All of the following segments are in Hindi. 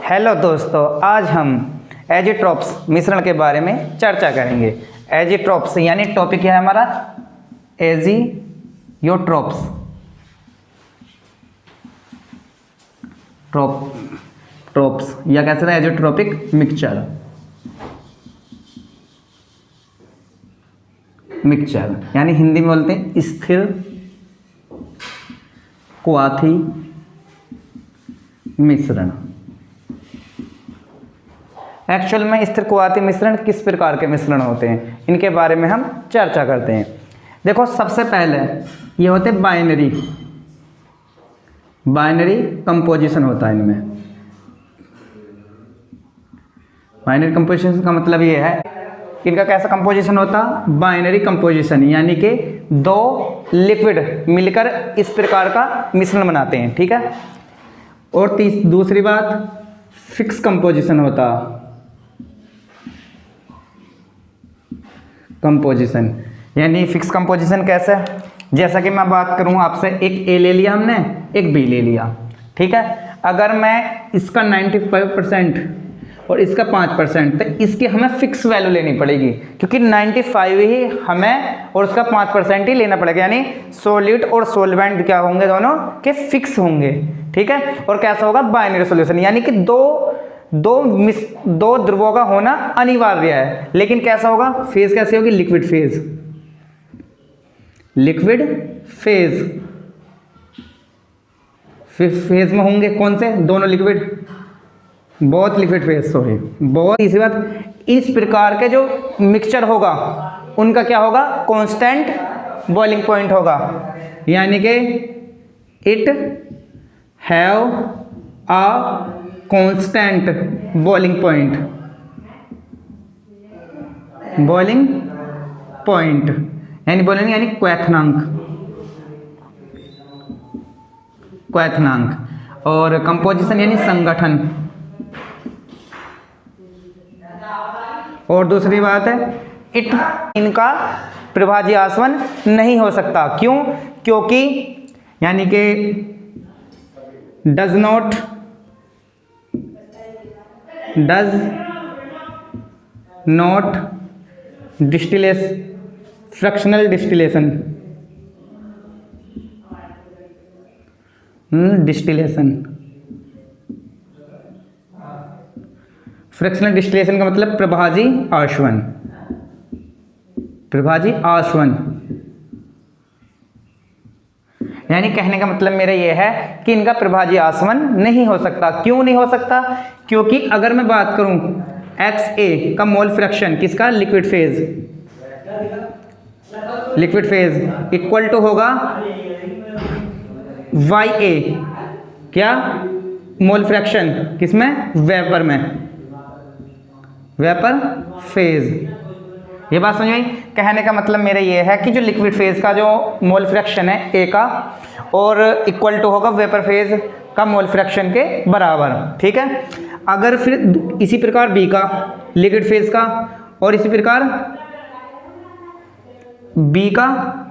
हेलो दोस्तों, आज हम एजिट्रॉप्स मिश्रण के बारे में चर्चा करेंगे। एजिट्रॉप्स यानी टॉपिक है हमारा एजियोट्रॉप्स। ट्रॉप्स या कैसे था एजियोट्रॉपिक मिक्सचर यानी हिंदी में बोलते हैं स्थिर क्वाथी मिश्रण। एक्चुअल में स्थिर क्वाथी मिश्रण किस प्रकार के मिश्रण होते हैं, इनके बारे में हम चर्चा करते हैं। देखो, सबसे पहले ये होते बाइनरी कंपोजिशन होता है इनमें। बाइनरी कंपोजिशन का मतलब ये है कि इनका कैसा कंपोजिशन होता, बाइनरी कंपोजिशन, यानी कि दो लिक्विड मिलकर इस प्रकार का मिश्रण बनाते हैं। ठीक है। और दूसरी बात, फिक्स कंपोजिशन होता। कंपोजिशन यानी फिक्स कंपोजिशन कैसे, जैसा कि मैं बात करूं आपसे, एक ए ले लिया हमने, एक बी ले लिया। ठीक है। अगर मैं इसका 95% और इसका 5%, तो इसकी हमें फिक्स वैल्यू लेनी पड़ेगी, क्योंकि 95 ही हमें और उसका 5% ही लेना पड़ेगा। यानी सॉलिड और सॉल्वेंट क्या होंगे, दोनों के फिक्स होंगे। ठीक है। और कैसा होगा, बाइनरी सॉल्यूशन, यानी कि दो ध्रुवों का होना अनिवार्य है। लेकिन कैसा होगा, फेज कैसे होगी, लिक्विड फेज में होंगे। कौन से दोनों लिक्विड, बहुत लिक्विड फेज, सॉरी बहुत। इसी बात, इस प्रकार के जो मिक्सचर होगा उनका क्या होगा, कांस्टेंट बॉइलिंग पॉइंट होगा, यानी कि it have a constant boiling point यानी बोलेंगे, यानी क्वैथनांक। और कंपोजिशन यानी संगठन। और दूसरी बात है, इनका प्रभाजी आसवन नहीं हो सकता। क्यों? क्योंकि यानी कि does not fractional distillation fractional distillation का मतलब प्रभाजी आसवन। यानी कहने का मतलब मेरा यह है कि इनका प्रभाजी आसवन नहीं हो सकता। क्यों नहीं हो सकता? क्योंकि अगर मैं बात करूं XA का मोल फ्रैक्शन, किसका, लिक्विड फेज इक्वल टू होगा YA, क्या, मोल फ्रैक्शन किसमें, वेपर फेज। ये बात समझ आई? कहने का मतलब मेरा ये है कि जो लिक्विड फेज का जो मोल फ्रैक्शन है A का, और इक्वल टू होगा वेपर फेज का मोल फ्रैक्शन के बराबर। ठीक है। अगर फिर इसी प्रकार B का, लिक्विड फेज का, और इसी प्रकार B का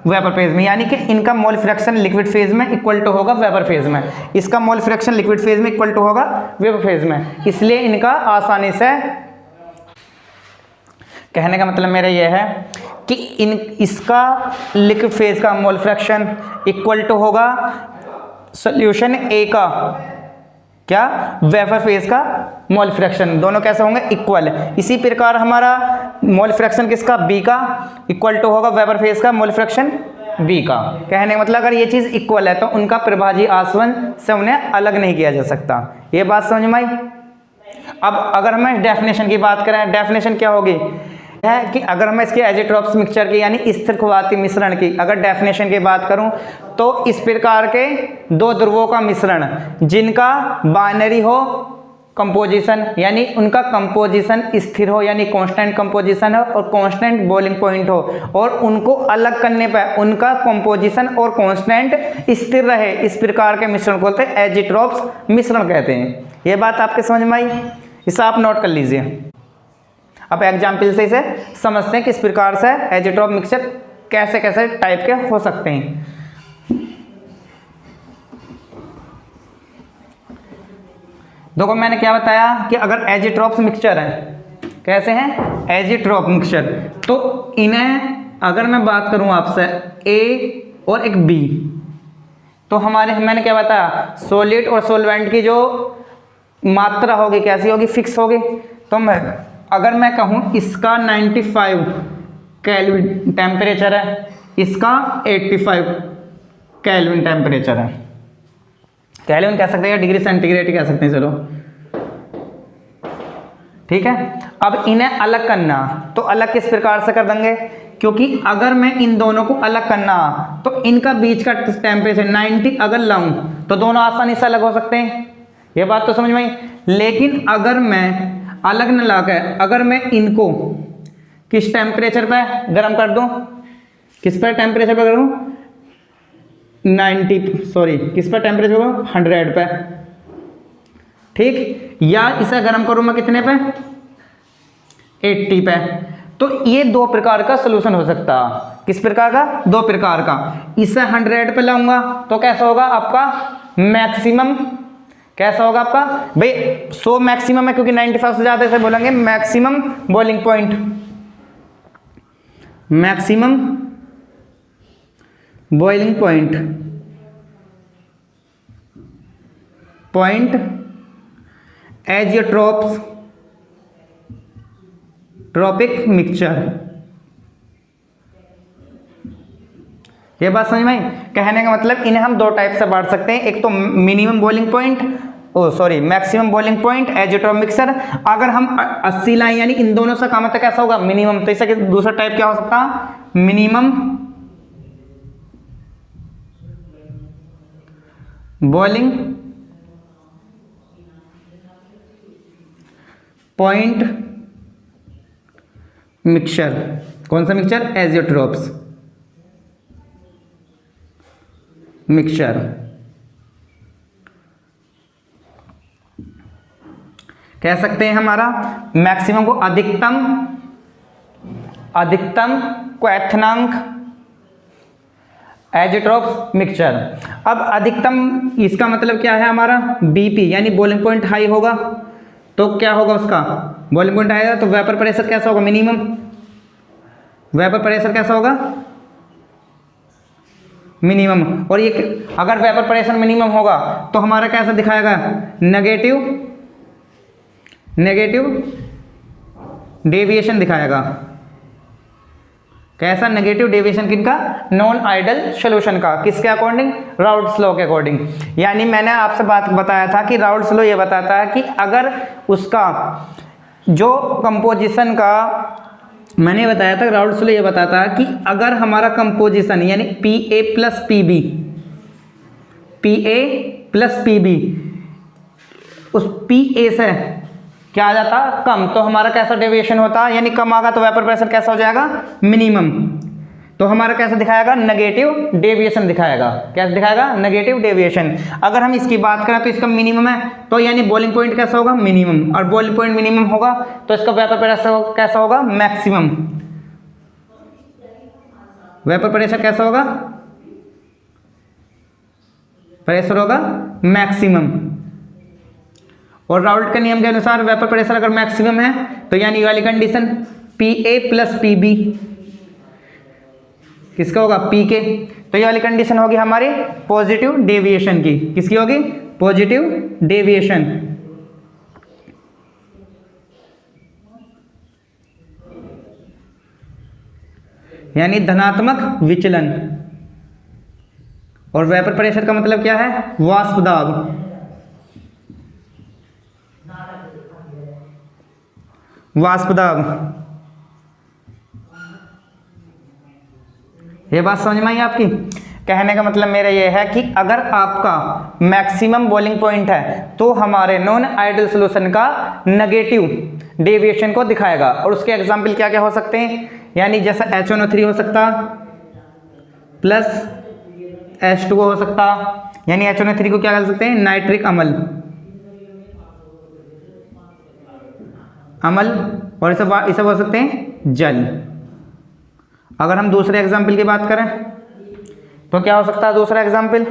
वेपर फेज में, यानी कि इनका मोल फ्रैक्शन लिक्विड फेज में इक्वल टू होगा वेपर फेज में, इसका मोल फ्रैक्शन लिक्विड फेज में इक्वल टू होगा वेपर फेज में। इसलिए इनका आसानी से, कहने का मतलब मेरा यह है कि इसका लिक्विड फेज का मोल फ्रैक्शन इक्वल टू होगा सॉल्यूशन A का, क्या, वेपर फेज का मोल फ्रैक्शन। दोनों कैसे होंगे, इक्वल। इसी प्रकार हमारा मोल फ्रैक्शन किसका, B का, इक्वल टू होगा वेपर फेज का मोल फ्रैक्शन B का। कहने का मतलब अगर ये चीज इक्वल है तो उनका प्रभाजी आसवन से उन्हें अलग नहीं किया जा सकता। ये बात समझ में आई? अब अगर हम डेफिनेशन की बात करें, डेफिनेशन क्या होगी, है कि अगर मैं इसके एजिट्रॉप्स मिक्सचर की यानी स्थिर क्वाथी मिश्रण की अगर डेफिनेशन की बात करूं, तो इस प्रकार के दो ध्रुवों का मिश्रण जिनका बाइनरी हो कंपोजिशन, यानी उनका कंपोजिशन स्थिर हो, यानी कांस्टेंट कंपोजिशन हो और कांस्टेंट बॉइलिंग पॉइंट हो, और उनको अलग करने पर उनका कंपोजिशन और कांस्टेंट स्थिर रहे, इस प्रकार के मिश्रण को बोलते हैं एजिट्रॉप्स मिश्रण कहते हैं। ये बात आपके समझ में आई? इसे आप नोट कर लीजिए। अब एग्जाम्पल से इसे समझते हैं किस प्रकार से एजिट्रॉप मिक्सचर कैसे कैसे टाइप के हो सकते हैं। देखो मैंने क्या बताया कि अगर एजिट्रॉप्स मिक्सचर है, कैसे हैं, एजिट्रॉप मिक्सचर, तो इन्हें अगर मैं बात करूं आपसे ए और एक बी, तो मैंने क्या बताया, सॉलिड और सॉल्वेंट की जो मात्रा होगी कैसी होगी, फिक्स होगी। तो अगर मैं कहूं इसका 95 केल्विन टेम्परेचर है, इसका 85 केल्विन टेम्परेचर है, केल्विन कह सकते हैं, डिग्री सेंटीग्रेड कह सकते हैं, चलो ठीक है। अब इन्हें अलग करना, तो अलग किस प्रकार से कर देंगे, क्योंकि अगर मैं इन दोनों को अलग करना तो इनका बीच का टेम्परेचर 90 अगर लाऊं तो दोनों आसानी से अलग हो सकते हैं, ये बात तो समझ में आई। लेकिन अगर मैं अलग न लाकर अगर मैं इनको किस टेम्परेचर पे गर्म कर दूं, किस पर टेम्परेचर पे करूं, किस पर टेम्परेचर करूं, 100 पे, ठीक, या इसे गर्म करूं मैं कितने पे, 80 पे। तो ये दो प्रकार का सोल्यूशन हो सकता है, किस प्रकार का, दो प्रकार का। इसे 100 पे लाऊंगा तो कैसा होगा आपका मैक्सिमम, कैसा होगा आपका भाई, 100 मैक्सिमम है क्योंकि 95 से ज्यादा इसे बोलेंगे maximum boiling point, maximum boiling point azeotropes tropic mixture. ये बात समझ में आई? कहने का मतलब इन्हें हम दो टाइप से बांट सकते हैं, एक तो minimum boiling point, maximum boiling point azeotrope mixer. अगर हम 80 लाएं यानी इन दोनों से काम तो कैसा होगा, मिनिमम, तो इसका दूसरा टाइप क्या हो सकता है, मिनिमम बॉइलिंग पॉइंट मिक्सचर। कौन सा मिक्सचर, एजियोट्रोप्स मिक्सचर। कह सकते हैं हमारा मैक्सिमम को अधिकतम क्वैथनांक एजियोट्रोप्स मिक्सचर। अब अधिकतम इसका मतलब क्या है हमारा, बीपी यानी बॉइलिंग पॉइंट हाई होगा, तो क्या होगा उसका बॉइलिंग पॉइंट आएगा, तो वेपर प्रेशर कैसा होगा, मिनिमम, वेपर प्रेशर कैसा होगा, मिनिमम। और ये अगर वेपर प्रेशर मिनिमम होगा तो हमारा कैसा दिखाएगा, नेगेटिव डेविएशन दिखाएगा। कैसा, नेगेटिव डेविएशन किनका, नॉन आइडल सॉल्यूशन का, किसके अकॉर्डिंग, राउल्ट्स लॉ के अकॉर्डिंग। यानी मैंने आपसे बात बताया था कि राउल्ट्स लॉ ये बताता है कि अगर उसका जो कंपोजिशन का, मैंने बताया था राउल्ट्स लॉ ये बताता है कि अगर हमारा कंपोजिशन यानी Pa प्लस Pb उस Pa से क्या आ जाता कम, तो हमारा कैसा डेविएशन होता, यानी कम आगा तो वेपर प्रेशर कैसा हो जाएगा, मिनिमम, तो हमारा कैसा दिखाएगा, नेगेटिव डेविएशन दिखाएगा। कैसा दिखाएगा, नेगेटिव डेविएशन। अगर हम इसकी बात करें तो इसका मिनिमम है, तो यानी बॉइलिंग पॉइंट कैसा होगा, मिनिमम, और बॉइलिंग पॉइंट मिनिमम होगा तो इसका वेपर प्रेशर कैसा होगा, मैक्सिमम, वेपर प्रेशर कैसा होगा, प्रेशर होगा मैक्सिमम। और राउल्ट के नियम के अनुसार वेपर प्रेशर अगर मैक्सिमम है तो यानी ये वाली कंडीशन Pa प्लस Pb किसका होगा, Pk, तो ये वाली कंडीशन होगी हमारी पॉजिटिव डेविएशन की, किसकी होगी, पॉजिटिव डेविएशन। यानी धनात्मक विचलन। और वेपर प्रेशर का मतलब क्या है, वाष्प दाब, वाष्प दाब। ये बात समझ में आई आपकी? कहने का मतलब मेरा ये है कि अगर आपका मैक्सिमम बॉइलिंग पॉइंट है तो हमारे नॉन आइडियल सॉल्यूशन का नेगेटिव डेविएशन को दिखाएगा। और उसके एग्जाम्पल क्या क्या हो सकते हैं, यानी जैसा HNO3 हो सकता प्लस H2O हो सकता, यानी HNO3 को क्या कर सकते हैं, नाइट्रिक अम्ल, और इसे बोल सकते हैं जल। अगर हम दूसरे एग्जाम्पल की बात करें तो क्या हो सकता है, दूसरा एग्जाम्पल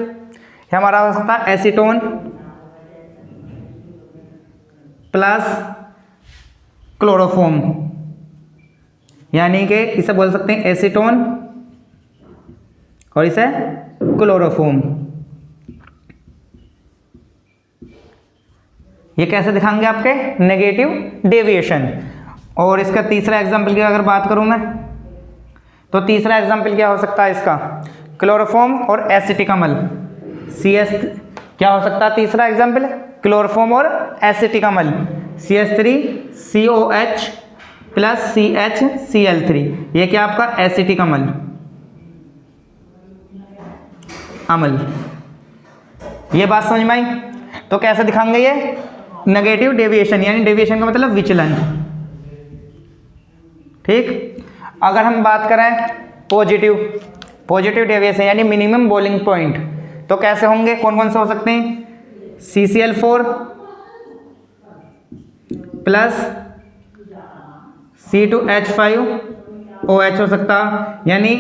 हमारा हो सकता है एसीटोन प्लस क्लोरोफॉर्म, यानी कि इसे बोल सकते हैं एसीटोन और इसे क्लोरोफॉर्म। ये कैसे दिखाएंगे आपके नेगेटिव डेविएशन। और इसका तीसरा एग्जाम्पल की अगर बात करूं मैं, तो तीसरा एग्जाम्पल क्या हो सकता है इसका, क्लोरोफॉर्म और एसिटिक अम्ल, CS क्या हो सकता है तीसरा एग्जाम्पल, क्लोरोफॉर्म और एसिटिक अम्ल, CH3COH प्लस CHCl3, ये क्या आपका एसिटिक अम्ल, ये बात समझ में आई। तो कैसे दिखाएंगे ये नेगेटिव डेविएशन, यानी डेविएशन का मतलब विचलन। ठीक, अगर हम बात करें पॉजिटिव डेविएशन यानी मिनिमम बॉइलिंग पॉइंट, तो कैसे होंगे, कौन कौन से हो सकते हैं, CCl4 प्लस C2H5OH हो सकता, यानी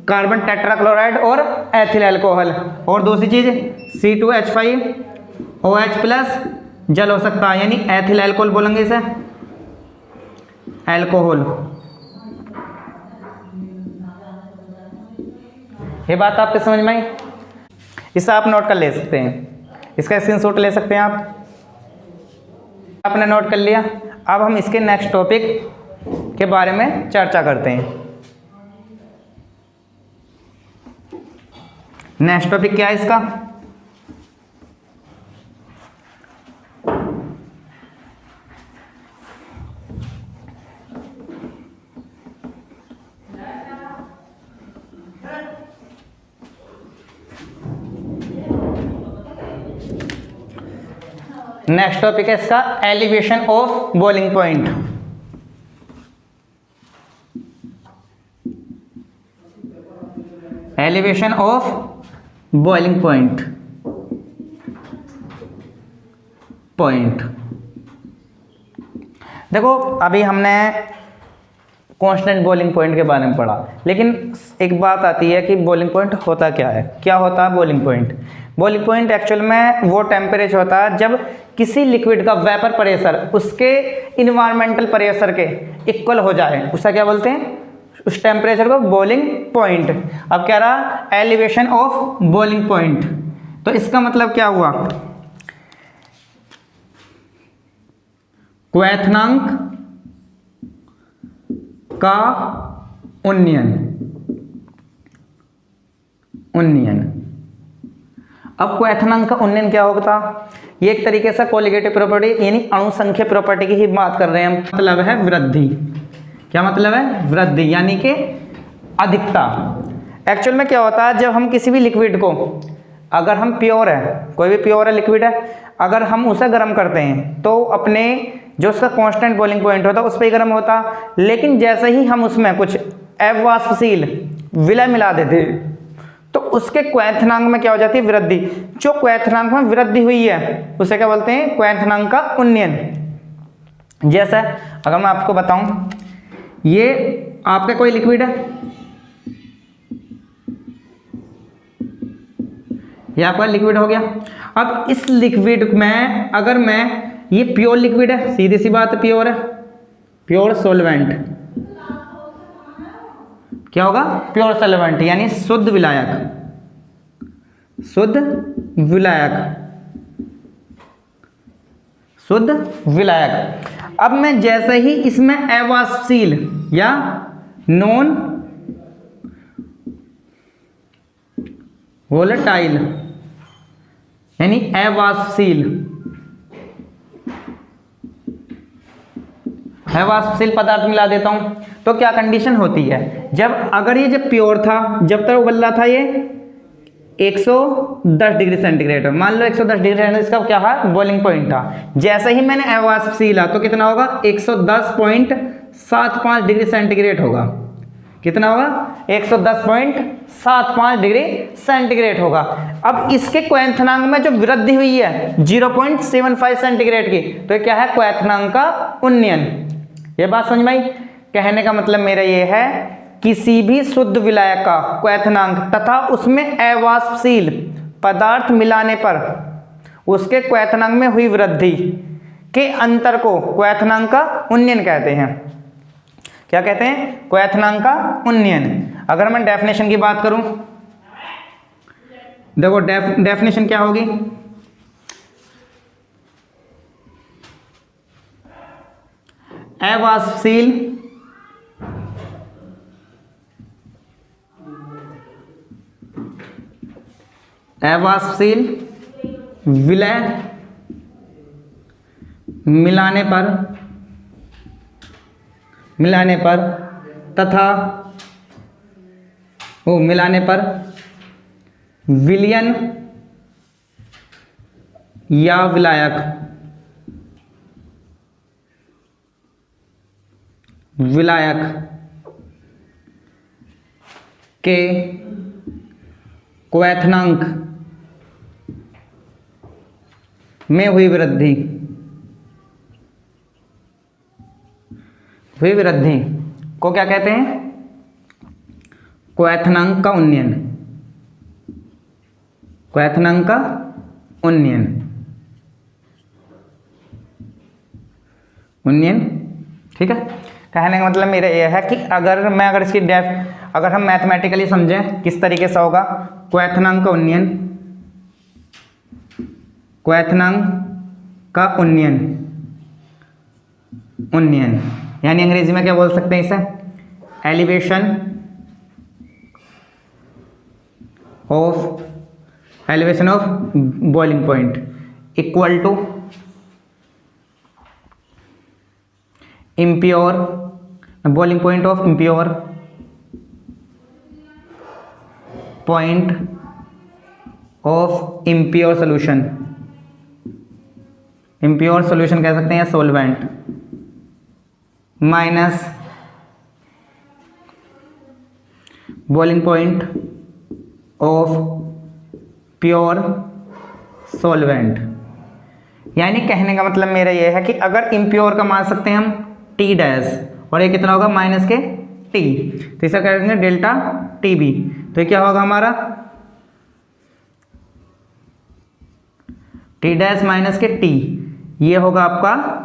कार्बन टेट्राक्लोराइड और एथिल अल्कोहल। और दूसरी चीज C2H5OH प्लस जल हो सकता है, यानी एथिल अल्कोहल बोलेंगे इसे, अल्कोहल। ये बात आपके समझ में आई। इसे आप नोट कर ले सकते हैं, इसका स्क्रीनशॉट ले सकते हैं आप। आपने नोट कर लिया। अब हम इसके नेक्स्ट टॉपिक के बारे में चर्चा करते हैं। नेक्स्ट टॉपिक क्या है इसका, नेक्स्ट टॉपिक है इसका elevation of boiling point. Elevation of boiling point देखो, अभी हमने कांस्टेंट बॉइलिंग पॉइंट के बारे में पढ़ा, लेकिन एक बात आती है कि बॉइलिंग पॉइंट होता क्या है, क्या होता है boiling point. Boiling point actual में वो टेम्परेचर होता है जब किसी लिक्विड का वेपर प्रेशर उसके इन्वायरमेंटल प्रेशर के इक्वल हो जाए, उसका क्या बोलते हैं, उस टेम्परेचर को बॉइलिंग पॉइंट। अब कह रहा एलिवेशन ऑफ बॉइलिंग पॉइंट, तो इसका मतलब क्या हुआ, क्वथनांक का उन्नयन। अब क्वथनांक का उन्नयन क्या होता, ये एक तरीके से कोलिगेटिव प्रॉपर्टी यानी अणुसंख्य प्रॉपर्टी की ही बात कर रहे हैं। मतलब है वृद्धि, क्या मतलब है, वृद्धि यानी कि अधिकता। एक्चुअल में क्या होता है, जब हम किसी भी लिक्विड को, अगर हम प्योर है, कोई भी प्योर है लिक्विड है, अगर हम उसे गर्म करते हैं तो अपने जो उसका कांस्टेंट बॉइलिंग पॉइंट होता है उस पर गर्म होता, लेकिन जैसे ही हम उसमें कुछ अवाष्पशील विलय मिला देते तो उसके क्वथनांक में क्या हो जाती है, वृद्धि। जो क्वथनांक में वृद्धि हुई है उसे क्या बोलते हैं, क्वथनांक का उन्नयन। जैसे अगर मैं आपको बताऊं, ये आपका कोई लिक्विड है, ये आपका लिक्विड हो गया। अब इस लिक्विड में अगर मैं, ये प्योर लिक्विड है, सीधी सी बात, प्योर है, प्योर सॉल्वेंट, क्या होगा, प्योर सॉल्वेंट यानी शुद्ध विलायक, शुद्ध विलायक। अब मैं जैसे ही इसमें अवाष्पशील या नॉन वोलेटाइल यानी अवाष्पशील पदार्थ मिला देता हूं, तो क्या कंडीशन होती है, जब अगर ये जब प्योर था, जब तक उबल रहा था ये 110 डिग्री सेंटीग्रेड, मान लो 110 डिग्री सेंटीग्रेड इसका क्या है, बॉइलिंग पॉइंट था। जैसे ही मैंने अवाष्पशील तो कितना होगा, 110.75 डिग्री सेंटीग्रेड होगा। कितना होगा, 110.75 डिग्री सेंटीग्रेड होगा। अब इसके क्वथनांक में जो वृद्धि हुई है 0.75 सेंटीग्रेड की, तो क्या है, क्वथनांक का उन्नयन। ये बात समझ में आई। कहने का मतलब मेरा ये है, किसी भी शुद्ध विलायक का क्वथनांक तथा उसमें अवाष्पशील पदार्थ मिलाने पर उसके क्वथनांक में हुई वृद्धि के अंतर को क्वैथनांक का उन्नयन कहते हैं। क्या कहते हैं? क्वैथनांक का उन्नयन। अगर मैं डेफिनेशन की बात करूं, देखो डेफिनेशन क्या होगी? अवाष्पशील विलय मिलाने पर तथा मिलाने पर विलयन या विलायक के क्वैथनांक में हुई वृद्धि को क्या कहते हैं? क्वैथनांक का उन्नयन। ठीक है। कहने का मतलब मेरा यह है कि अगर हम मैथमेटिकली समझें किस तरीके से होगा, क्वैथनांक का उन्नयन यानी अंग्रेजी में क्या बोल सकते हैं इसे? Elevation of boiling point equal to boiling point of impure solution. Impure solution कह सकते हैं solvent minus boiling point of pure solvent. यानी कहने का मतलब मेरा यह है कि अगर इम्प्योर का मान सकते हैं हम टी डैश, और ये कितना होगा? माइनस के टी, तो इसे करेंगे डेल्टा टी बी। तो ये क्या होगा हमारा? टी डैश माइनस के टी, ये होगा आपका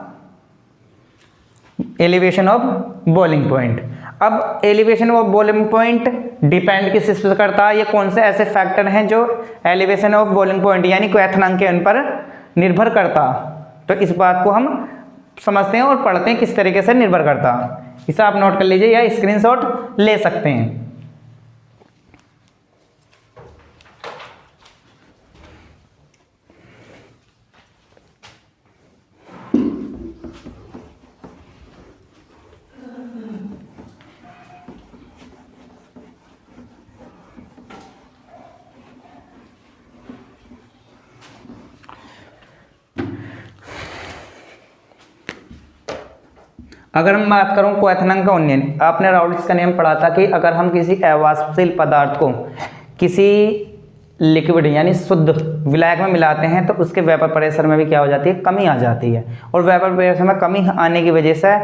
एलिवेशन ऑफ बॉइलिंग पॉइंट। अब elevation of boiling point depend किस चीज पर करता है? ये कौन से ऐसे फैक्टर हैं जो एलिवेशन ऑफ बॉइलिंग पॉइंट यानी क्वैथनांक के उन पर निर्भर करता? तो इस बात को हम समझते हैं और पढ़ते हैं किस तरीके से निर्भर करता। इसे आप नोट कर लीजिए या स्क्रीनशॉट ले सकते हैं। अगर मैं बात करूं क्वैथनांक का उन्नयन, आपने राउल्ट्स का नियम पढ़ा था कि अगर हम किसी अवाष्पशील पदार्थ को किसी लिक्विड यानी शुद्ध विलायक में मिलाते हैं तो उसके वेपर प्रेशर में भी क्या हो जाती है? कमी आ जाती है। और वेपर प्रेशर में कमी आने की वजह से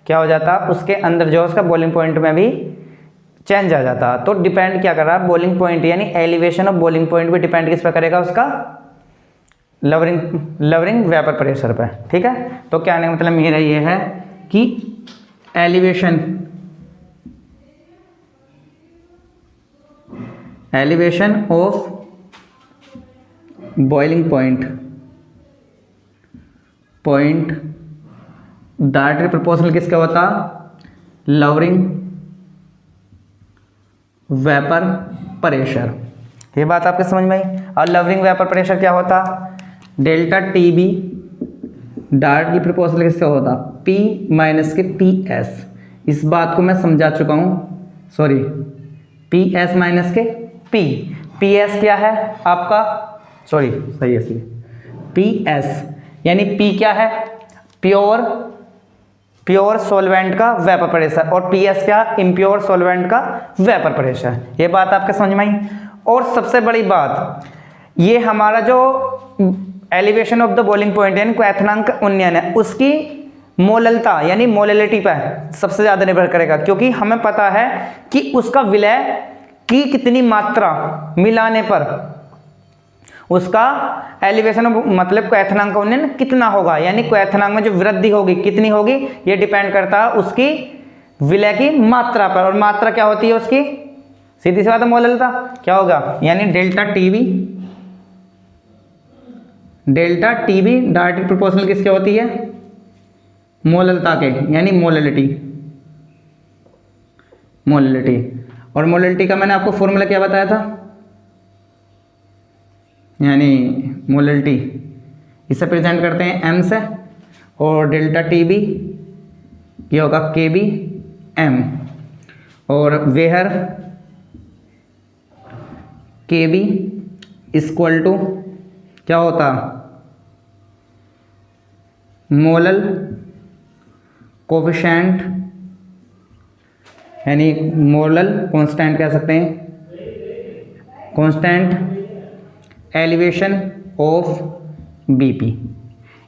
क्या हो जाता है? उसके अंदर जो है उसका बॉइलिंग पॉइंट में भी चेंज आ जाता है। तो डिपेंड क्या कर रहा है? बॉइलिंग पॉइंट यानी एलिवेशन ऑफ बॉइलिंग पॉइंट भी डिपेंड किस पर करेगा? उसका लवरिंग वेपर प्रेशर पर। ठीक है। तो क्या मतलब मेरा ये है कि elevation of boiling point directly proportional किसका होता? Lowering vapour pressure. ये बात आपके समझ में आई। और लवरिंग वेपर प्रेशर क्या होता? Delta T be directly proportional किसका होता? P माइनस के PS। इस बात को मैं समझा चुका हूँ, सॉरी PS माइनस के P। PS क्या है आपका? सॉरी सही है, PS यानी P क्या है? प्योर सॉल्वेंट का वेपर प्रेशर, और PS क्या? इम्प्योर सॉल्वेंट का वेपर प्रेशर। ये बात आपके समझ में आई। और सबसे बड़ी बात, ये हमारा जो elevation of the boiling point यानी क्वैथनांक उन्नयन है, उसकी मोललता यानी मोललिटी पर सबसे ज़्यादा निर्भर करेगा, क्योंकि हमें पता है कि उसका विलय की कितनी मात्रा मिलाने पर उसका एलिवेशन मतलब क्वैथनांक का उन्नयन कितना होगा, यानी क्वैथनांक में जो वृद्धि होगी कितनी होगी, ये डिपेंड करता है उसकी विलय की मात्रा पर। और मात्रा क्या होती है उसकी, सीधी सी बात है मोललता क्या होगा, यानी डेल्टा टीबी डायरेक्ट प्रोपोर्शनल किसके होती है, मोललता के, यानी मोललिटी। और मोललिटी का मैंने आपको फॉर्मूला क्या बताया था, यानी मोललिटी इसे प्रेजेंट करते हैं m से, और डेल्टा टीबी ये होगा kb m, और वेहर kb इक्वल टू क्या होता, मोलल कोफिशिएंट, यानी मोलल कांस्टेंट कह सकते हैं, कांस्टेंट एलिवेशन ऑफ बीपी,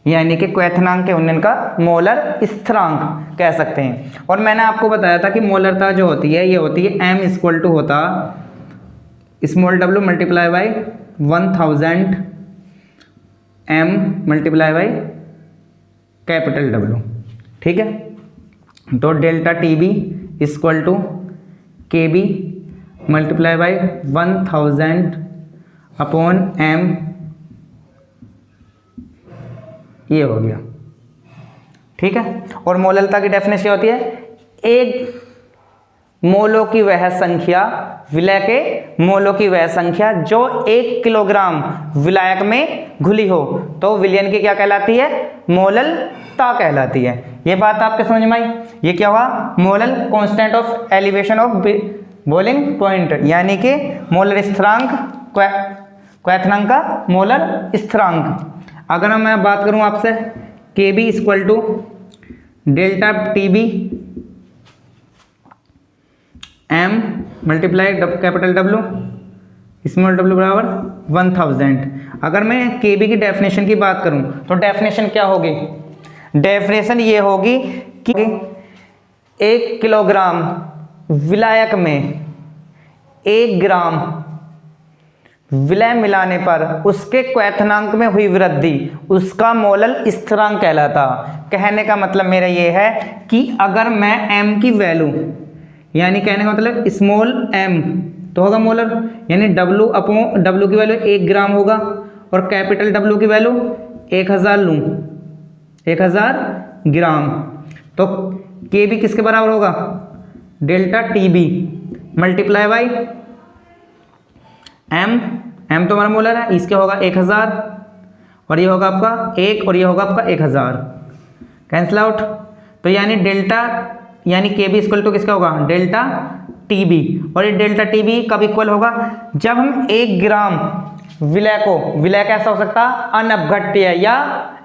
यानी कि क्वैथनांक के उन्नयन का मोलर स्थिरांक कह सकते हैं। और मैंने आपको बताया था कि मोलरता जो होती है ये होती है m इक्वल टू होता small w multiply by 1000 m multiply by capital W, ठीक है। तो delta TB equal to kb multiply by 1000 upon m, ये हो गया, ठीक है। और मोललता की डेफिनेशन होती है एक मोलों की वह संख्या, विलय के मोलों की वह संख्या जो 1 किलोग्राम विलायक में घुली हो, तो विलयन की क्या कहलाती है, मोललता कहलाती है। ये बात आपके समझ में आई। ये क्या हुआ, molal constant of elevation of boiling point, यानी कि मोलर स्थिरांक, क्वैथनांक का मोलर स्थिरांक। अगर मैं बात करूं आपसे kb equal to delta TB m multiply capital W small w बराबर 1000। अगर मैं kb की डेफिनेशन की बात करूं तो डेफिनेशन क्या होगी, डेफिनेशन ये होगी कि 1 किलोग्राम विलायक में 1 ग्राम विलय मिलाने पर उसके क्वैथनांक में हुई वृद्धि उसका मोलल स्थिरांक कहलाता। कहने का मतलब मेरा ये है कि अगर मैं m की वैल्यू, यानी कहने का मतलब स्मॉल m तो होगा मोलर, यानी W अपॉन W की वैल्यू 1 ग्राम होगा, और कैपिटल W की वैल्यू 1000 लूँ, 1000 ग्राम, तो kb किसके बराबर होगा, delta TB multiply by m तो हमारा मोलर है, इसके होगा 1000, और ये होगा आपका 1, और ये होगा आपका 1000, कैंसिल आउट। तो यानी डेल्टा, यानी kb इक्वल टू किसका होगा, डेल्टा टीबी। और ये डेल्टा टीबी कब इक्वल होगा, जब हम 1 ग्राम विलय को, विलय कैसा हो सकता है, अनअपघट्य या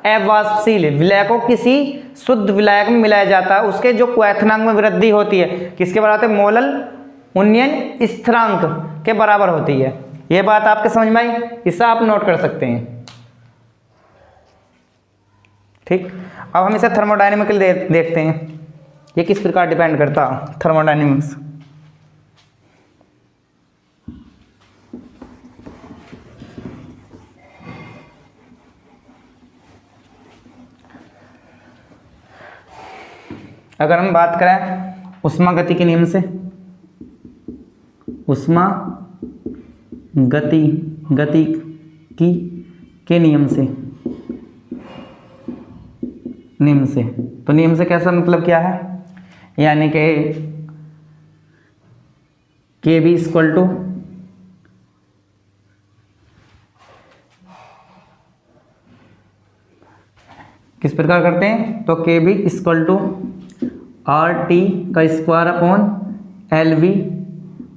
अवाष्पशील विलय को किसी शुद्ध विलायक में मिलाया जाता है, उसके जो क्वैथनांक में वृद्धि होती है किसके बराबर होती है, मोलल उन्नयन स्थिरांक के बराबर होती है। यह बात आपके समझ में आई, इसे आप नोट कर सकते हैं, ठीक। अब हम इसे थर्मोडायनेमिकल देखते हैं, ये किस प्रकार डिपेंड करता थर्मोडायनेमिक्स। अगर हम बात करें उष्मा गति के नियम से, उष्मा गति की के नियम से, तो नियम से कैसा मतलब क्या है, यानी कि kb इक्वल टू किस प्रकार करते हैं, तो kb इक्वल टू RT का square upon LV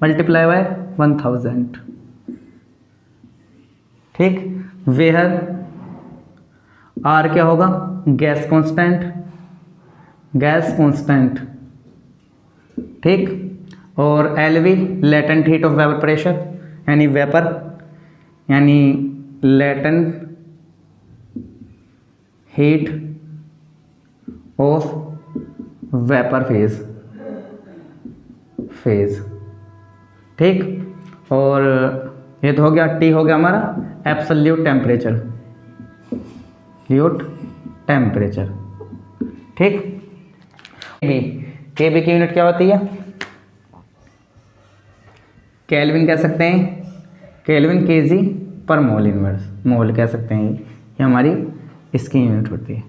multiply by 1000, ठीक। वेहर R क्या होगा, गैस कांस्टेंट, ठीक। और LV latent heat of vapour pressure, यानी वेपर, यानी latent heat of vapour phase, ठीक। और ये तो हो गया, टी हो गया हमारा एब्सोल्यूट टेम्परेचर, ल्यूट टेम्परेचर, ठीक। केबी की यूनिट क्या होती है? केल्विन कह सकते हैं, केल्विन केजी पर मोल इनवर्स, मोल कह सकते हैं, ये हमारी इसकी यूनिट होती है।